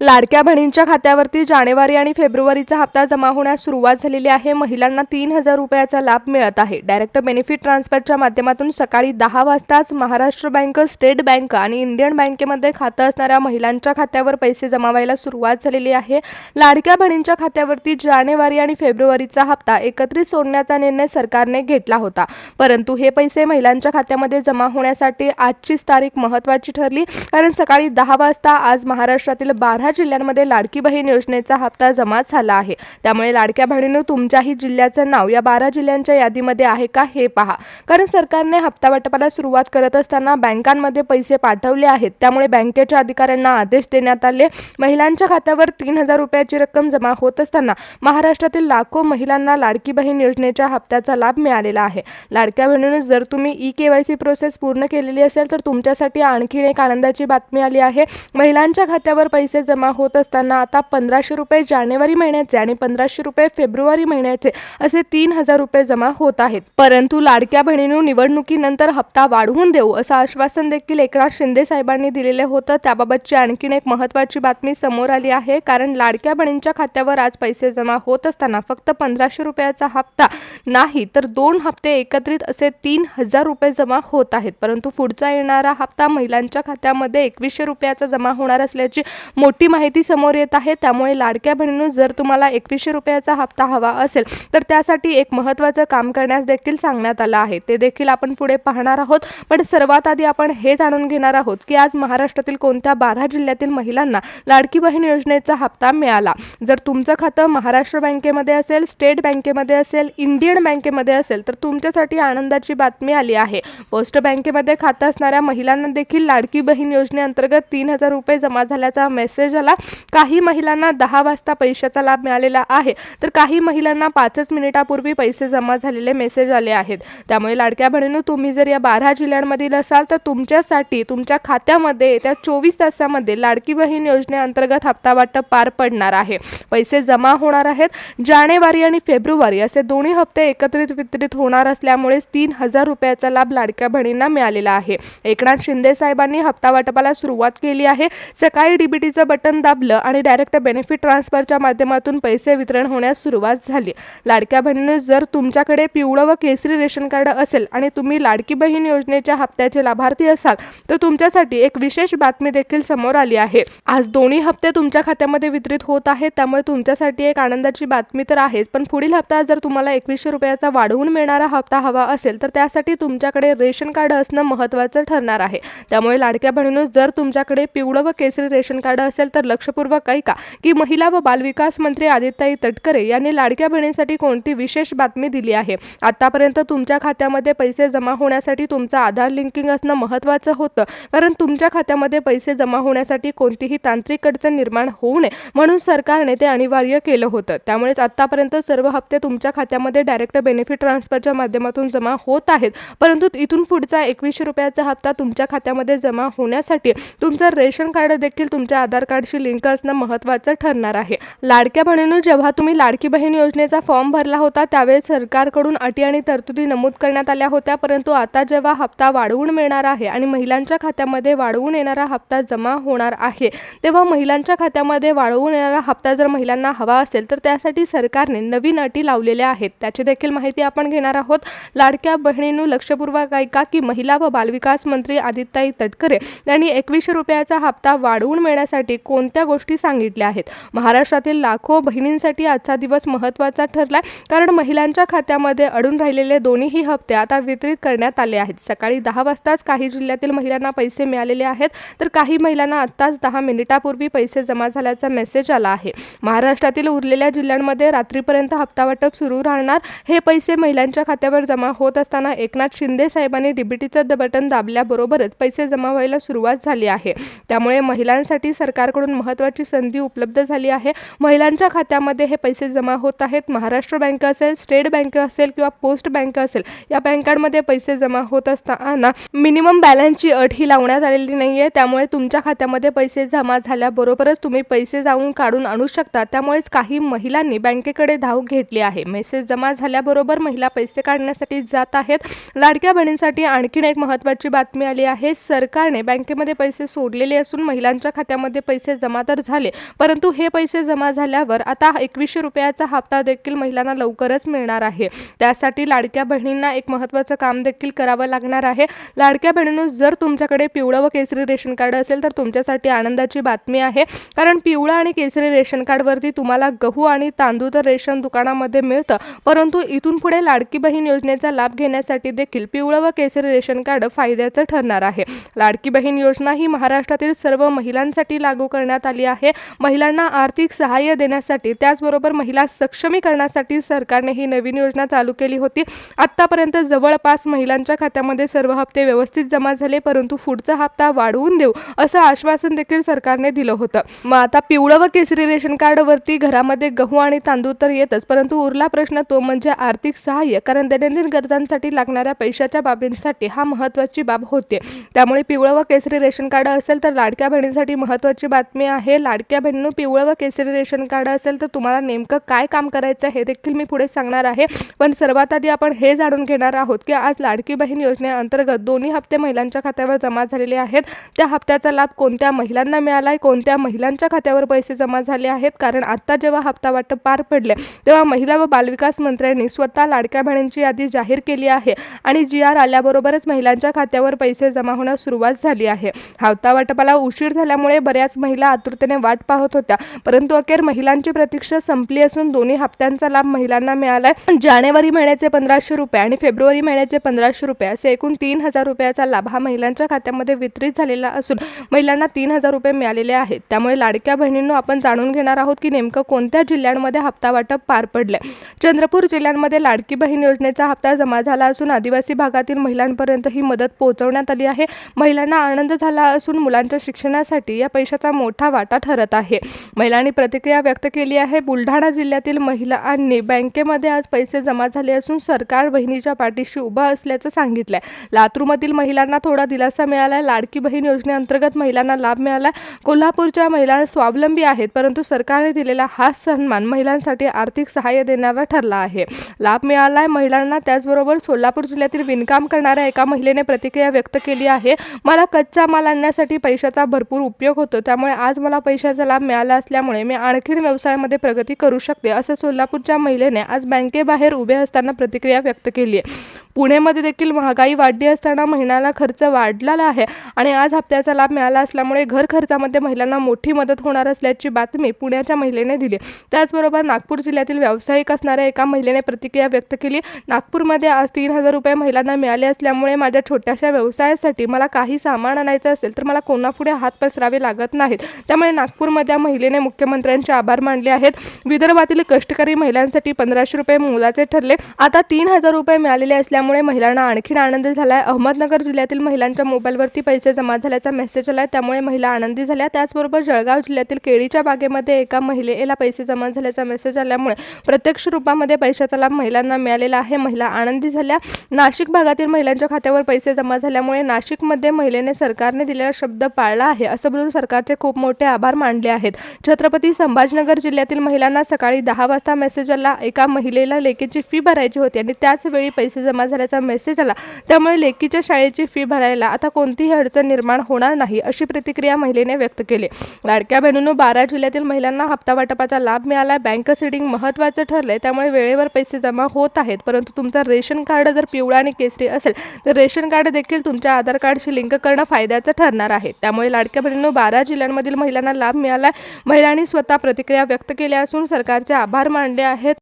लाडक्या बहिणींच्या खात्यावरती जानेवारी आणि फेब्रुवारीचा हप्ता जमा होण्यास सुरुवात झालेली आहे। महिलांना 3000 रुपयाचा लाभ मिळत आहे। डायरेक्ट बेनिफिट ट्रान्सफरच्या माध्यमातून सकाळी 10 वाजताच महाराष्ट्र बँक, स्टेट बँक आणि इंडियन बँकेमध्ये खातं असणाऱ्या महिलांच्या खात्यावर पैसे जमा व्हायला सुरुवात झालेली आहे। लाडक्या बहिणींच्या खात्यावरती जानेवारी आणि फेब्रुवारीचा हप्ता एकत्रित सोडण्याचा निर्णय सरकारने घेतला होता, परंतु हे पैसे महिलांच्या खात्यामध्ये जमा होण्यासाठी आजचीच तारीख महत्त्वाची ठरली, कारण सकाळी 10 वाजता आज महाराष्ट्रातील 12 जिल्ह्यांमध्ये लाडकी बहीण योजनेचा हप्ता जमा झाला आहे। त्यामुळे लाडक्या बहिणींनो, तुमच्याही जिल्ह्याचं नाव या 12 जिल्ह्यांच्या यादीमध्ये आहे का हे पहा, कारण सरकारने हप्ता वाटपाला सुरुवात करत असताना बँकांमध्ये पैसे पाठवले आहेत। त्यामुळे बँकेच्या अधिकाऱ्यांना आदेश देण्यात आले। महिलांच्या खात्यावर 3000 रुपयाची रक्कम जमा होत असताना महाराष्ट्रातील लाखो महिलांना लाडकी बहीण योजनेच्या हप्त्याचा लाभ मिळालेला आहे। लाडक्या बहिणींनो, जर तुम्ही ई-केवायसी प्रोसेस पूर्ण केलेली असेल तर तुमच्यासाठी आणखी एक आनंदाची बातमी आली आहे। महिलांच्या खात्यावर पैसे जमा होत असताना आता 1500 रुपये जानेवारी महिन्याचे आणि 1500 रुपये फेब्रुवारी महिन्याचे असे 3000 रुपये जमा होत आहेत। परंतु लाडक्या बहिणींनो, निवडणुकीनंतर हप्ता वाढवून देऊ असं आश्वासन देखील एकनाथ शिंदे साहेबांनी दिलेले होतं। त्याबाबतची आणखी एक महत्त्वाची बातमी समोर आली आहे, कारण लाडक्या बहिणींच्या खात्यावर आज पैसे जमा होत असताना फक्त 1500 रुपयाचा हप्ता नाही तर 2 हप्ते एकत्रित असे 3000 रुपये जमा होत आहेत। परंतु पुढचा येणारा हप्ता महिलांच्या खात्यामध्ये 2100 रुपयाचा जमा होणार असल्याची मोठी माहिती समोर येत आहे। त्यामुळे लाडक्या बहिणींनो, जर तुम्हाला 2100 रुपयाचा हप्ता हवा असेल तर त्यासाठी एक महत्त्वाचं काम करण्यास देखील सांगण्यात आलं आहे, ते देखील आपण पुढे पाहणार आहोत। पण सर्वात आधी आपण हे जाणून घेणार आहोत की आज महाराष्ट्रातील कोणत्या 12 जिल्ह्यातील महिलांना लाडकी बहीण योजनेचा हप्ता मिळाला। जर तुमचं खातं महाराष्ट्र बँकेमध्ये असेल, स्टेट बँकेमध्ये असेल, इंडियन बँकेमध्ये असेल तर तुमच्यासाठी आनंदाची बातमी आली आहे। पोस्ट बँकेमध्ये खातं असणाऱ्या महिलांना देखील लाडकी बहीण योजनेअंतर्गत 3000 रुपये जमा झाल्याचा मेसेज आला। काही महिलांना 10 वाजता पैशाचा लाभ मिळालेला आहे, तर काही महिलांना 5 मिनिटापूर्वी पैसे जमा झालेले मेसेज आले आहेत। त्यामुळे लाडक्या बहिणींनो, तुम्ही जर या 12 जिल्ह्यांमधील असाल तर तुमच्यासाठी तुमच्या खात्यामध्ये त्या 24 तासामध्ये लाडकी बहीण योजनेअंतर्गत हप्ता वाटप पार पडणार आहे। पैसे जमा होणार आहेत। जानेवारी आणि फेब्रुवारी असे दोन्ही हप्ते एकत्रित वितरित होणार असल्यामुळे 3000 रुपयाचा लाभ लाडक्या बहिणींना मिळालेला आहे। एकनाथ शिंदे साहेबांनी हप्ता वाटपाला सुरुवात केली आहे। सकाळी डीबीटीचं बटन दाबलं आणि डायरेक्ट बेनिफिट ट्रान्सफरच्या माध्यमातून पैसे वितरण होण्यास सुरुवात झाली। लाडक्या बहिणींनो, जर तुमच्याकडे पिवळं व केसरी रेशन कार्ड असेल आणि तुम्ही लाडकी बहीण योजनेच्या हप्त्याचे लाभार्थी असाल तर तुमच्यासाठी एक विशेष बातमी देखील समोर आली आहे। आज दोन्ही हप्ते तुमच्या खात्यामध्ये वितरित होत आहेत, त्यामुळे तुमच्यासाठी एक आनंदाची बातमी तर आहेच, पण पुढील हप्ता जर तुम्हाला 2100 रुपयाचा वाढवून मिळणारा हप्ता हवा असेल तर त्यासाठी तुमच्याकडे रेशन कार्ड असणं महत्त्वाचं ठरणार आहे। त्यामुळे लाडक्या बहिणींनो, जर तुमच्याकडे पिवळं व केसरी रेशन कार्ड असेल तर लक्षपूर्वक ऐका की महिला व बालविकास मंत्री आदित्यताई तटकरे यांनी लाडक्या बहिणींसाठी कोणती विशेष बातमी दिली आहे। आतापर्यंत तुमच्या खात्यामध्ये पैसे जमा होण्यासाठी तुमचं आधार लिंकिंग असणं महत्त्वाचं होतं, कारण तुमच्या खात्यामध्ये पैसे जमा होण्यासाठी कोणतीही तांत्रिक अडचण निर्माण होऊ नये म्हणून सरकारने ते अनिवार्य केलं होतं। त्यामुळेच आतापर्यंत सर्व हप्ते तुमच्या खात्यामध्ये डायरेक्ट बेनिफिट ट्रान्सफरच्या माध्यमातून जमा होत आहेत, परंतु इथून पुढचा 2100 रुपयाचा हप्ता तुमच्या खात्यामध्ये जमा होण्यासाठी तुमचं रेशन कार्ड देखील तुमच्या आधार कार्डशी लिंक असणं महत्त्वाचं ठरणार आहे। लाडक्या बहिणींनो, जेव्हा तुम्ही लाडकी बहीण योजनेचा फॉर्म भरला होता त्यावेळेस सरकारकडून अटी आणि तरतुदी नमूद करण्यात आल्या होत्या, परंतु आता जेव्हा हप्ता वाढवून मिळणार आहे आणि महिलांच्या खात्यामध्ये वाढवून येणारा हप्ता जमा होणार आहे, तेव्हा महिलांच्या खात्यामध्ये वाढवून येणारा हप्ता जर महिलांना हवा असेल तर त्यासाठी सरकारने नवीन अटी लावलेल्या आहेत, त्याची देखील माहिती आपण घेणार आहोत। लाडक्या बहिणींनो, लक्षपूर्वक ऐका की महिला व बालविकास मंत्री आदित्यताई तटकरे यांनी 2100 रुपयाचा हप्ता वाढवून मिळण्यासाठी कोणत्या गोष्टी सांगितल्या आहेत। महाराष्ट्रातील लाखो बहिणींसाठी आजचा दिवस महत्त्वाचा ठरलाय, कारण महिलांच्या खात्यामध्ये अडून राहिलेले दोन्हीही हप्ते आता वितरित करण्यात आले आहेत। सकाळी 10 वाजताच काही जिल्ह्यातील महिलांना पैसे मिळालेले आहेत, तर काही महिलांना आत्ताच 10 मिनिटापूर्वी पैसे जमा झाल्याचा मेसेज आला आहे। महाराष्ट्रातील उरलेल्या जिल्ह्यांमध्ये रात्रीपर्यंत हप्ता वाटप सुरू राहणार। हे पैसे महिलांच्या खात्यावर जमा होत असताना एकनाथ शिंदे साहेबांनी डीबीटीचं बटन दाबल्याबरोबरच पैसे जमा व्हायला सुरुवात झाली आहे। त्यामुळे महिलांसाठी सरकारकडून महत्त्वाची संधी उपलब्ध झाली आहे। महिलांच्या खात्यामध्ये हे पैसे जमा होत आहेत। महाराष्ट्र बँक असेल, स्टेट बँक असेल किंवा पोस्ट बँक असेल, या बँकांमध्ये पैसे जमा होत असताना मिनिमम बॅलन्सची अट ही लावण्यात आलेली नाहीये। त्यामुळे तुमच्या खात्यामध्ये पैसे जमा झाल्याबरोबरच तुम्ही पैसे जाऊन काढून आणू शकता। त्यामुळेच काही महिलांनी बँकेकडे धाव घेतली आहे। मेसेज जमा झाल्याबरोबर महिला पैसे काढण्यासाठी जात आहेत। लाडक्या बहिणींसाठी आणखीन एक महत्त्वाची बातमी आली आहे। सरकारने बँकेमध्ये पैसे सोडलेले असून महिलांच्या खात्यामध्ये पैसे पैसे जमा तर झाले, परंतु हे पैसे जमा झाल्यावर आता 2100 रुपयाचा हप्ता देखील महिलांना लवकरच मिळणार आहे. त्यासाठी लाडक्या बहिणींना एक महत्त्वाचं काम देखील करावं लागणार आहे. लाडक्या बहिणींनो, जर तुमच्याकडे पिवळं व केसरी रेशन कार्ड असेल तर तुमच्यासाठी आनंदाची बातमी आहे, कारण पिवळं आणि केसरी रेशन कार्डवरती तुम्हाला गहू आणि तांदूळ तर रेशन दुकानामध्ये मिळतं, परंतु इथून पुढे लाडकी बहीण योजनेचा लाभ घेण्यासाठी देखील पिवळं व केसरी रेशन कार्ड फायद्याचं ठरणार आहे. लाडकी बहीण योजना ही महाराष्ट्रातील सर्व महिलांसाठी लागू करण्यात आली आहे. महिलांना आर्थिक सहाय्य देण्यासाठी, त्याचबरोबर महिला सक्षमीकरणासाठी सरकारने ही नवीन योजना चालू केली होती. आतापर्यंत जवळपास महिलांच्या खात्यामध्ये सर्व हप्ते व्यवस्थित जमा झाले, परंतु पुढचा हप्ता वाढवून देऊ असं आश्वासन देखील सरकारने दिलं होतं. मग आता पिवळं व केसरी रेशन कार्डवरती घरामध्ये गहू आणि तांदूळ तर येतच, परंतु उरला प्रश्न तो म्हणजे आर्थिक सहाय्य, कारण दैनंदिन गरजांसाठी लागणाऱ्या पैशाच्या बाबींसाठी हा महत्त्वाची बाब होते. त्यामुळे पिवळं व केसरी रेशन कार्ड असेल तर लाडक्या बहिणींसाठी महत्त्वाची बातमी आहे. लाडक्या बहिणींनो, पिवळं व केसरी रेशन कार्ड असेल तर तुम्हाला नेमकं काय काम करायचं हे देखील मी पुढे सांगणार आहे. पण सर्वात आधी आपण हे जाणून घेणार आहोत की आज लाडकी बहीण योजनेअंतर्गत दोन्ही हप्ते महिलांच्या खात्यावर जमा झालेले आहेत. त्या हप्त्याचा लाभ कोणत्या महिलांना मिळालाय, कोणत्या महिलांच्या खात्यावर पैसे जमा झाले आहेत, कारण आता जेव्हा हप्ता वाटप पार पडले तेव्हा महिला व बालविकास मंत्र्यांनी स्वतः लाडक्या बहिणींची यादी जाहीर केली आहे आणि GR आल्याबरोबरच महिलांच्या खात्यावर पैसे जमा होण्यास सुरुवात झाली आहे. हप्ता वाटपाला उशीर झाल्यामुळे बऱ्याच महिला आतुरतेने वाट पाहत होत्या, परंतु अखेर महिलांची प्रतीक्षा संपली असून दोन्ही हप्त्यांचा लाभ महिलांना मिळालाय. जानेवारी महिन्याचे 1500 रुपये आणि फेब्रुवारी महिन्याचे 1500 रुपये असे एकूण 3000 रुपयाचा लाभ हा महिलांच्या खात्यामध्ये वितरित झालेला असून महिलांना 3000 रुपये मिळालेले आहेत. त्यामुळे लाडक्या बहिणींनो, आपण जाणून घेणार आहोत की नेमकं कोणत्या जिल्ह्यांमध्ये हप्ता वाटप पार पडले. चंद्रपूर जिल्ह्यामध्ये लाडकी बहीण योजनेचा हप्ता जमा झाला असून आदिवासी भागातील महिलांपर्यंत ही मदत पोहोचवण्यात आली आहे. महिलांना आनंद झाला असून मुलांच्या शिक्षणासाठी या पैशाचा मोठा वाटा ठरत आहे. महिलांनी प्रतिक्रिया व्यक्त केली आहे. बुलढाणा जिल्ह्यातील महिलांनी बँकेमध्ये आज पैसे जमा झाले असून सरकार बहिणीच्या पाठीशी उभा असल्याचं सांगितलंय. लातूरमधील महिलांना थोडा दिलासा मिळाला. लाडकी बहीण योजनेअंतर्गत महिलांना लाभ मिळाला. कोल्हापूरच्या महिला स्वावलंबी आहेत, परंतु सरकारने दिलेला हा सन्मान महिलांसाठी आर्थिक सहाय्य देणारा ठरला आहे. लाभ मिळालाय महिलांना. त्याचबरोबर सोलापूर जिल्ह्यातील विणकाम करणाऱ्या एका महिलेने प्रतिक्रिया व्यक्त केली आहे. मला कच्चा माल आणण्यासाठी पैशाचा भरपूर उपयोग होतो, त्यामुळे आज मला पैशाचा लाभ मिळाला असल्यामुळे मी आणखीन व्यवसायामध्ये प्रगती करू शकते, असं सोलापूरच्या महिलेने आज बँकेबाहेर उभे असताना प्रतिक्रिया व्यक्त केली आहे. पुण्यामध्ये देखील महागाई वाढली असताना महिन्याला खर्च वाढलेला आहे आणि आज हप्त्याचा लाभ मिळाला असल्यामुळे घर खर्चामध्ये महिलांना मोठी मदत होणार असल्याची बातमी पुण्याच्या महिलेने दिली. त्याचबरोबर नागपूर जिल्ह्यातील व्यावसायिक असणाऱ्या एका महिलेने प्रतिक्रिया व्यक्त केली. नागपूरमध्ये आज 3000 रुपये महिलांना मिळाले असल्यामुळे माझ्या छोट्याशा व्यवसायासाठी मला काही सामान आणायचं असेल तर मला कोणापुढे हात पसरावे लागत नाहीत. त्यामुळे नागपूरमध्ये महिलेने मुख्यमंत्र्यांचे आभार मानले आहेत. विदर्भातील कष्टकरी महिलांसाठी 1500 रुपये मोलाचे ठरले. आता 3000 रुपये मिळालेले असल्यामुळे महिलांना आणखीन आनंद झालाय. अहमदनगर जिल्ह्यातील महिलांच्या मोबाईलवरती पैसे जमा झाल्याचा मेसेज आलाय, त्यामुळे महिला आनंदी झाल्या. त्याचबरोबर जळगाव जिल्ह्यातील केळीच्या बागेमध्ये एका महिलेला पैसे जमा झाल्याचा मेसेज आल्यामुळे प्रत्यक्ष रूपामध्ये पैशाचा लाभ महिलांना मिळालेला आहे. महिला आनंदी झाल्या. नाशिक भागातील महिलांच्या खात्यावर पैसे जमा झाल्यामुळे नाशिकमध्ये महिलेने सरकारने दिलेला शब्द पाळला आहे, असं बोलून सरकारचे खूप मोठे आभार मानले आहेत. छत्रपती संभाजीनगर जिल्ह्यातील महिलांना सकाळी 10 वाजता मेसेज आला. एका महिलेला लेकीची फी भरायची होती आणि त्याच वेळी पैसे जमा झाल्याचा मेसेज आला, त्यामुळे लेकीच्या शाळेची फी भरायला आता कोणतीही अडचण निर्माण होणार नाही, अशी प्रतिक्रिया महिलेने व्यक्त केली. लाडक्या बहिणींनो, 12 जिल्ह्यातील महिलांना हप्ता वाटपाचा लाभ मिळाला. बँक सीडिंग महत्त्वाचं ठरलंय, त्यामुळे वेळेवर पैसे जमा होत आहेत. परंतु तुमचं रेशन कार्ड जर पिवळा आणि केसरी असेल तर रेशन कार्ड देखील तुमच्या आधार कार्डशी लिंक करणं फायद्याचं ठरणार आहे. त्यामुळे लाडक्या बहिणींनो, 12 जिल्ह्यांमधील महिलांना लाभ मिळाला. महिलांनी स्वतः प्रतिक्रिया व्यक्त केल्या असून सरकारचे आभार मानले आहेत.